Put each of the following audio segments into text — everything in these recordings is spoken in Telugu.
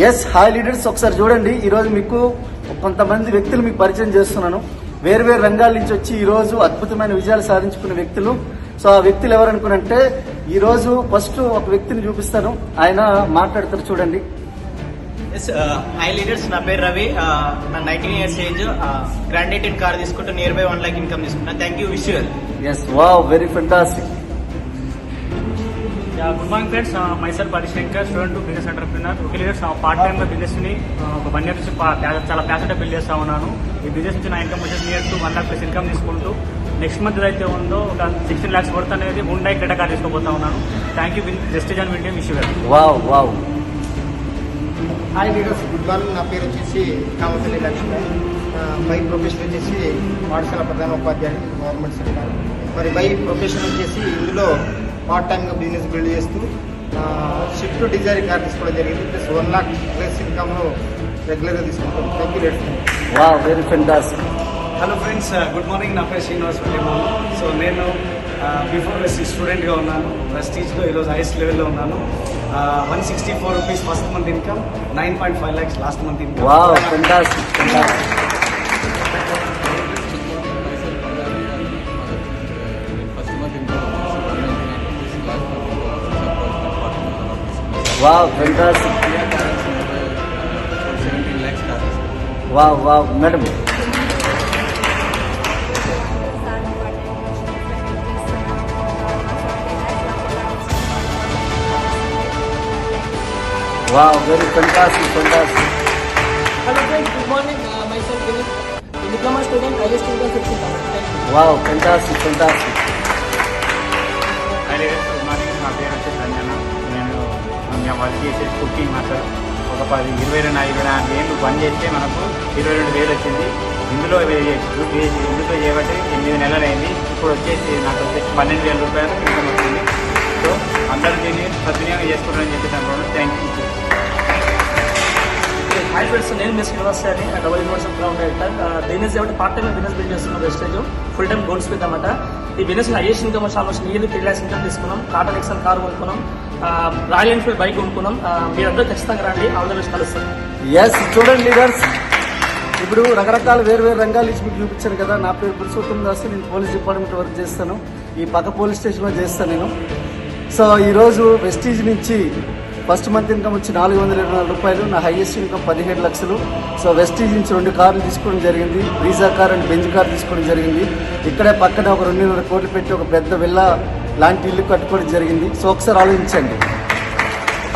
ఎస్ హాయ్ లీడర్స్, ఒకసారి చూడండి. ఈరోజు మీకు కొంతమంది వ్యక్తులు మీకు పరిచయం చేస్తున్నాను. వేరు వేరు రంగాల నుంచి వచ్చి ఈ రోజు అద్భుతమైన విజయాలు సాధించుకున్న వ్యక్తులు. సో ఆ వ్యక్తులు ఎవరనుకునంటే ఈ రోజు ఫస్ట్ ఒక వ్యక్తిని చూపిస్తాను, ఆయన మాట్లాడతారు చూడండి. హాయ్ లీడర్స్, నా పేరు రవి. నా 19 years ఏజ్. గ్రాండ్ 18 కార్ తీసుకుంటూ నియర్ బై 1 lakh ఇన్కమ్ తీసుకుంటా. Thank you. Wish you. Yes, wow, very fantastic. Good morning friends, myself Harishankar, student to business entrepreneur. Okay leaders, part time గా బిజినెస్ ని ఒక 1 year నుంచి చాలా ప్యాషన్ బిల్డ్ చేస్తా ఉన్నాను. ఈ బిజినెస్ నుంచి నా ఇన్కమ్ వచ్చేసి near to 1 lakh plus income తీసుకుంటూ నెక్స్ట్ మంత్ అయితే ఉందో ఒక 16 lakhs వర్త్ అనేది హుండై క్రెటా కార్ తీసుకోబోతా ఉన్నాను. Thank you. జస్టిస్ అండ్ వింటే wish you. Wow wow. Hi leaders, good morning. నా పేరు వచ్చేసి కామతల్లి లక్ష్మి. బై ప్రొఫెషన్ వచ్చేసి పాఠశాల ప్రధాన ఉపాధ్యాయుడు, గవర్నమెంట్ సెక్టార్. మరి బై ప్రొఫెషన్ వచ్చేసి ఇందులో పార్ట్ టైమ్గా బిజినెస్ బిల్డ్ చేస్తూ షిఫ్ట్ డిజైర్ కార్ తీసుకోవడం జరిగింది. ప్లస్ 1 lakh ప్లస్ ఇన్కమ్లో రెగ్యులర్గా తీసుకుంటాం. Thank you leaders. Wow, very fantastic. Hello friends, good morning. నా పేరు శ్రీనివాస్ వెల్లిమోహన్. సో నేను బిఫోర్ స్టూడెంట్గా ఉన్నాను. ప్రెస్టీజ్లో ఈరోజు హైయెస్ట్ లెవెల్లో ఉన్నాను. 164 rupees first month income, 9.5 lakhs last month income. Wow, fantastic fantastic. Wow, fantastic. Wow wow. Madam, wow, very fantastic, fantastic. Hello friends, good morning. Myself Dinesh, diploma student, highest income 60,000. Wow, fantastic, fantastic. Hi leaders, good morning. నా పేరు వచ్చేసి రంజన. నేను వర్క్ చేసేది కుకింగ్ మాస్టర్. ఒక 24 ఏళ్ళు పని చేస్తే మనకు 22,000 వచ్చింది. ఇందులో చేయబట్టి 8 నెలలు అయింది. ఇప్పుడు వచ్చేసి నాకు వచ్చేసి 12,000 రూపాయలు ఇన్కమ్ వచ్చింది. సో అందరూ దీన్ని సద్వినియోగం చేసుకుంటారని చెప్పేసి అనుకోవడం. Thank you. హాయ్ ఫ్రెండ్స్, నేను మిస్ యూనివర్సిటీ అని double university ground director. Business కాబట్టి పార్ట్ టైం బిజినెస్ బిల్డ్ చేస్తున్నాం. Wastage full time gold smith అనమాట. ఈ బిజినెస్ హైయెస్ట్ ఇన్కమ్ వచ్చి ఆల్మోస్ట్ నియర్లీ 3 lakhs ఇన్కమ్ తీసుకున్నాం. టాటా నెక్సన్ కార్ కొనుక్కున్నాం. రాయల్ ఎన్ఫీల్డ్ బైక్ కొనుక్కున్నాం. మీరందరూ ఖచ్చితంగా రండి. All the best. కలుస్తాం. ఎస్, చూడండి లీడర్స్, ఇప్పుడు రకరకాల వేరు వేరు రంగాలు ఇచ్చి మీకు చూపించాను కదా. నా పేరు పురుషోత్తం దాస్. నేను పోలీస్ డిపార్ట్మెంట్ వర్క్ చేస్తాను. ఈ పక్క పోలీస్ స్టేషన్లో చేస్తాను నేను. సో ఈరోజు వెస్టీజ్ నుంచి ఫస్ట్ మంత్ ఇన్కమ్ వచ్చి 424 రూపాయలు. నా హైయెస్ట్ ఇన్కమ్ 17 లక్షలు. సో వెస్టీజ్ నుంచి 2 కార్లు తీసుకోవడం జరిగింది. Brezza car and Benz car తీసుకోవడం జరిగింది. ఇక్కడే పక్కన ఒక 200 కోట్లు పెట్టి ఒక పెద్ద విల్లా లాంటి ఇల్లు కట్టుకోవడం జరిగింది. సో ఒకసారి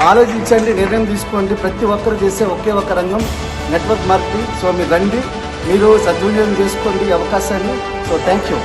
ఆలోచించండి, నిర్ణయం తీసుకోండి. ప్రతి ఒక్కరు చేసే ఒకే ఒక రంగం నెట్వర్క్ మార్కెటింగ్. సో మీరు రండి, మీరు సద్వినియోగం చేసుకోండి అవకాశాన్ని. So thank you.